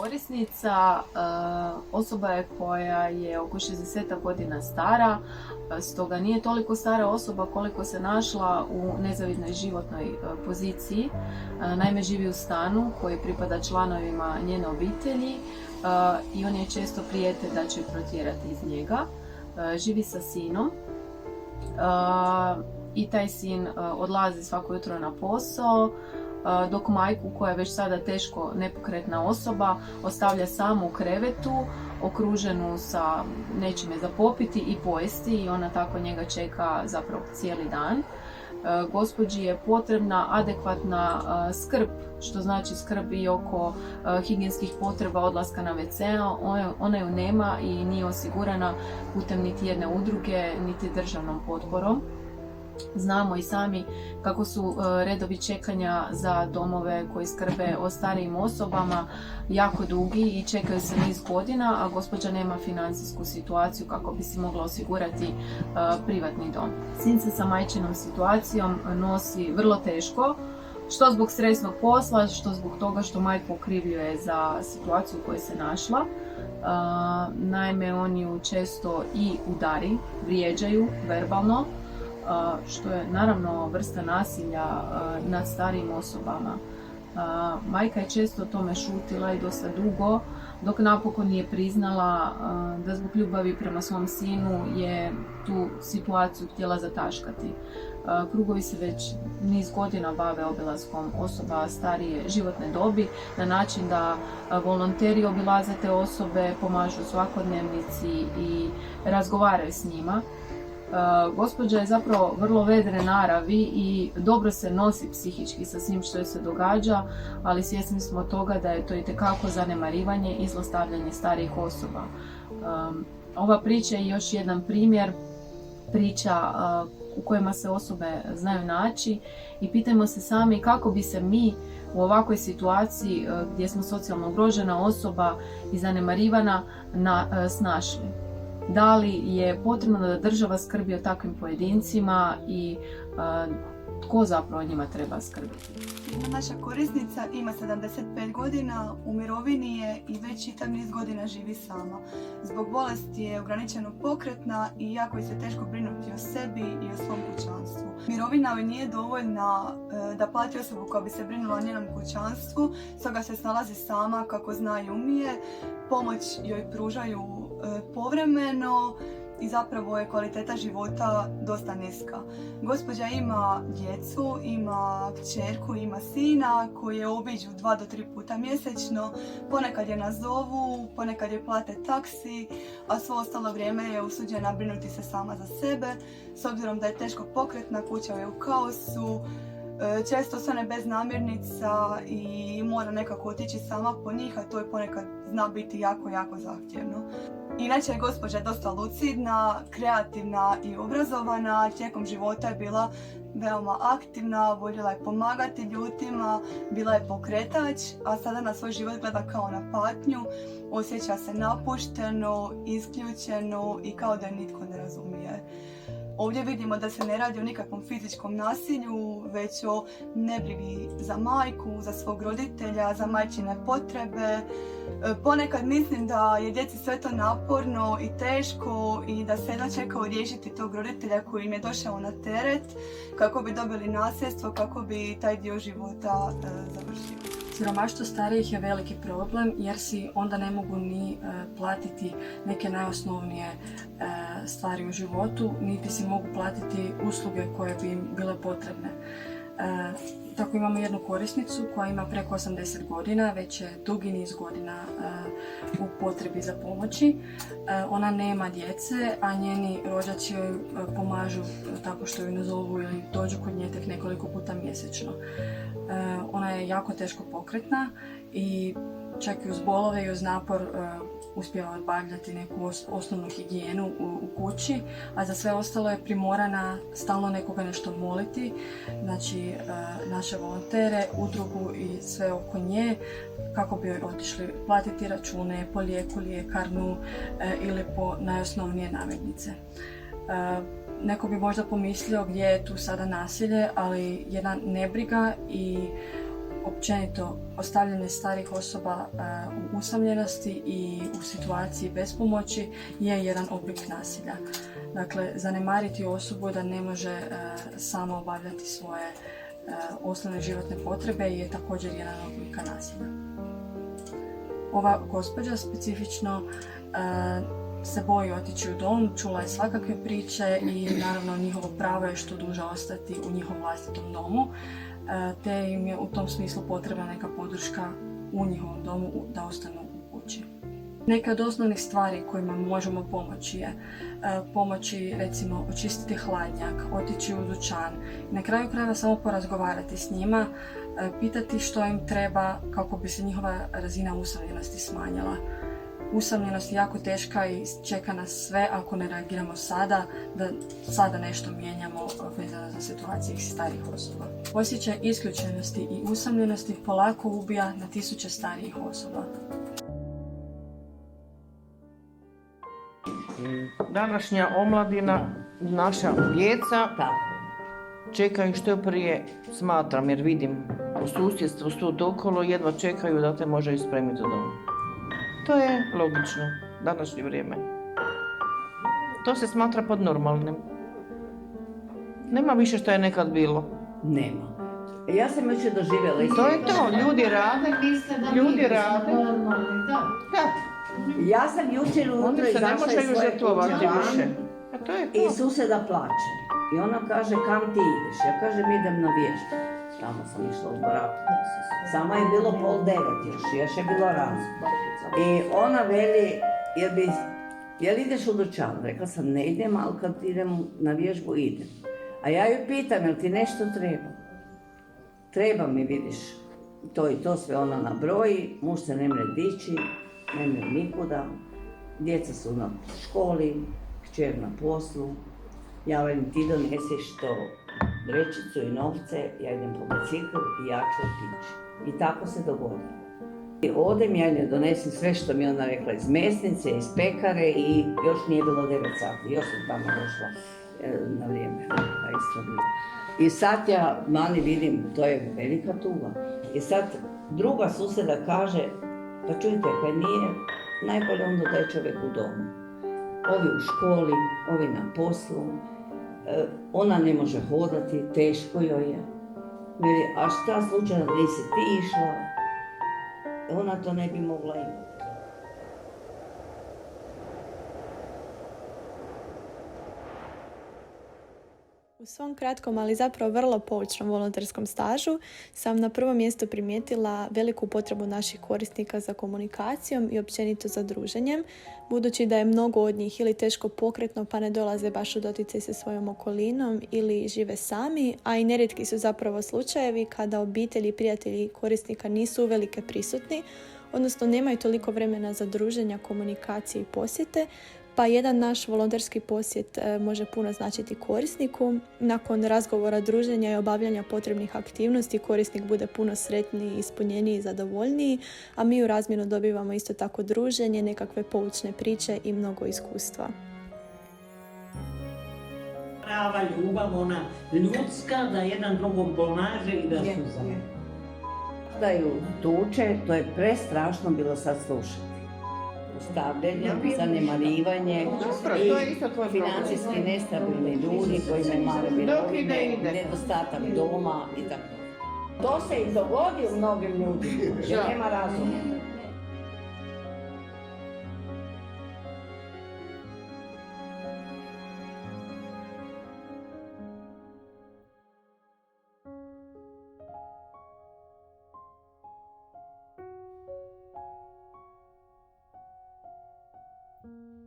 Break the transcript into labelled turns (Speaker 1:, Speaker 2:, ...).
Speaker 1: korisnica osoba je koja je oko 60 godina stara, stoga nije toliko stara osoba koliko se našla u nezavidnoj životnoj poziciji. Naime, živi u stanu koji pripada članovima njene obitelji i on je često prijete da će ju protjerati iz njega. Živi sa sinom i taj sin odlazi svako jutro na posao, dok majku, koja je već sada teško nepokretna osoba, ostavlja samu u krevetu, okruženu sa nečime za popiti i pojesti, i ona tako njega čeka zapravo cijeli dan. Gospođi je potrebna adekvatna skrb, što znači skrb i oko higijenskih potreba, odlaska na WC, ona ju nema i nije osigurana putem niti jedne udruge, niti državnom potporom. Znamo i sami kako su redovi čekanja za domove koji skrbe o starijim osobama jako dugi i čekaju se niz godina, a gospođa nema financijsku situaciju kako bi si mogla osigurati privatni dom. Sin se sa majčinom situacijom nosi vrlo teško, što zbog stresnog posla, što zbog toga što majku okrivljuje za situaciju u kojoj se našla. Naime, oni ju često i udari, vrijeđaju verbalno, što je naravno vrsta nasilja nad starijim osobama. Majka je često o tome šutila i dosta dugo, dok napokon nije priznala da zbog ljubavi prema svom sinu je tu situaciju htjela zataškati. Krugovi se već niz godina bave obilaskom osoba starije životne dobi na način da volonteri obilaze te osobe, pomažu u svakodnevnici i razgovaraju s njima. Gospođa je zapravo vrlo vedre naravi i dobro se nosi psihički sa svim što joj se događa, ali svjesni smo toga da je to itekako zanemarivanje i zlostavljanje starijih osoba. Ova priča je još jedan primjer priča u kojima se osobe znaju naći i pitajmo se sami kako bi se mi u ovakvoj situaciji gdje smo socijalno ugrožena osoba i zanemarivana snašli. Da li je potrebno da država skrbi o takvim pojedincima i tko zapravo njima treba skrbiti?
Speaker 2: Jedna naša korisnica ima 75 godina, u mirovini je i već čitav niz godina živi sama. Zbog bolesti je ograničeno pokretna i jako je se teško brinuti o sebi i o svom kućanstvu. Mirovina joj nije dovoljna da plati osobu koja bi se brinula o njenom kućanstvu, stoga se snalazi sama kako zna i umije. Pomoć joj pružaju povremeno i zapravo je kvaliteta života dosta niska. Gospođa ima djecu, ima kćerku, ima sina koji je obiđu 2 do 3 puta mjesečno. Ponekad je nazovu, ponekad je plate taksi, a svo ostalo vrijeme je usuđena brinuti se sama za sebe. S obzirom da je teško pokretna, kuća je u kaosu, često ostane bez namirnica i mora nekako otići sama po njih, a to je ponekad zna biti jako, jako zahtjevno. Inače je gospođa dosta lucidna, kreativna i obrazovana, tijekom života je bila veoma aktivna, voljela je pomagati ljudima, bila je pokretač, a sada na svoj život gleda kao na patnju, osjeća se napušteno, isključeno i kao da je nitko ne razumije. Ovdje vidimo da se ne radi o nikakvom fizičkom nasilju, već o nebrigi za majku, za svog roditelja, za majčine potrebe. Ponekad mislim da je djeci sve to naporno i teško i da se jedva čekao riješiti tog roditelja koji im je došao na teret kako bi dobili nasljedstvo, kako bi taj dio života završio.
Speaker 3: Siromaštvo starijih je veliki problem jer si onda ne mogu ni platiti neke najosnovnije stvari u životu, niti si mogu platiti usluge koje bi im bile potrebne. Tako imamo jednu korisnicu koja ima preko 80 godina, već je dugi niz godina u potrebi za pomoći. Ona nema djece, a njeni rođaci joj pomažu tako što ju nazovu ili dođu kod nje tek nekoliko puta mjesečno. Ona je jako teško pokretna i čak i uz bolove i uz napor uspijeva obavljati neku osnovnu higijenu u kući, a za sve ostalo je primorana stalno nekoga nešto moliti, znači naše volontere, udrugu i sve oko nje, kako bi joj otišli platiti račune po lijeku, ljekarnu ili po najosnovnije namirnice. Neko bi možda pomislio gdje je tu sada nasilje, ali jedna nebriga i općenito ostavljanje starih osoba u usamljenosti i u situaciji bespomoći je jedan oblik nasilja. Dakle, zanemariti osobu da ne može sama obavljati svoje osnovne životne potrebe je također jedan oblik nasilja. Ova gospođa specifično se boji otići u dom, čula je svakakve priče i naravno njihovo pravo je što duže ostati u njihovom vlastitom domu, te im je u tom smislu potrebna neka podrška u njihovom domu da ostanu u kući. Neke od osnovnih stvari kojima možemo pomoći je pomoći, recimo, očistiti hladnjak, otići u dućan, na kraju krajeva samo porazgovarati s njima, pitati što im treba kako bi se njihova razina usamljenosti smanjila. Usamljenost je jako teška i čeka nas sve ako ne reagiramo sada, da sada nešto mijenjamo vezano za situacije starijih osoba. Osjećaj isključenosti i usamljenosti polako ubija na tisuće starijih osoba.
Speaker 4: Današnja omladina, naša djeca čekaju što prije, smatram, jer vidim u susjedstvu sud okolo, jedva čekaju da te može ispremiti u domu. To je logično, današnje vrijeme. To se smatra pod normalnim. Nema više što je nekad bilo.
Speaker 5: Nema. Ja sam jučer doživjela i
Speaker 4: To je to, ljudi rade. Da.
Speaker 5: Ja sam jučer ujutro
Speaker 4: Oni se ne
Speaker 5: izašla iz
Speaker 4: možeju
Speaker 5: svoje
Speaker 4: žrtvovati
Speaker 5: kuće
Speaker 4: više.
Speaker 5: van
Speaker 4: A to je to.
Speaker 5: i susjeda plače. I ona kaže, kam ti ideš? Ja kažem, idem na vježbu. Tamo sam išla u baraku. Samo je bilo 8:30 još je bilo rano. I ona veli, jel ideš u dućan? Rekla sam, ne idem, ali kad idem na vježbu, idem. A ja ju pitam, jel ti nešto treba? Treba mi, vidiš, to i to sve ona nabroji, muž se ne mre dići, ne mre nikuda, djeca su na školi, kćer na poslu, ja velim ti donesiš to vrećicu i novce, ja idem po biciklu i ja ću otići. I tako se dogodilo. I odem, ja njoj donesem sve što mi ona rekla iz mesnice, iz pekare i još nije bilo 9 sati, još sam tamo došla na vrijeme, pa isto bilo. I sad ja vani vidim, to je velika tuga. I sad druga susjeda kaže, pa čujte, pa nije najbolje onda da je čovjek u domu. Ovi u školi, ovi na poslu, ona ne može hodati, teško joj je. Veli, a šta slučajno nisi ti išla? Ona to ne bi mogla imati.
Speaker 6: U svom kratkom, ali zapravo vrlo poučnom volonterskom stažu sam na prvom mjestu primijetila veliku potrebu naših korisnika za komunikacijom i općenito za druženjem, budući da je mnogo od njih ili teško pokretno pa ne dolaze baš u doticaj sa svojom okolinom ili žive sami, a i nerijetki su zapravo slučajevi kada obitelji i prijatelji korisnika nisu uvelike prisutni, odnosno nemaju toliko vremena za druženja, komunikacije i posjete, pa jedan naš volonterski posjet može puno značiti korisniku. Nakon razgovora, druženja i obavljanja potrebnih aktivnosti korisnik bude puno sretniji, ispunjeniji i zadovoljniji, a mi u razmjenu dobivamo isto tako druženje, nekakve poučne priče i mnogo iskustva.
Speaker 7: Prava ljubav, ona ljudska, da jedan drugom pomaže i da su zajedno.
Speaker 5: Da ju tuče, to je prestrašno bilo sad slušati. Ustavljanje, zanemarivanje i financijski nestabilni ljudi koji ne mare mirovine, nedostatak doma i tako. To se i dogodi u mnogim ljudima, jer nema razuma.
Speaker 6: Thank you.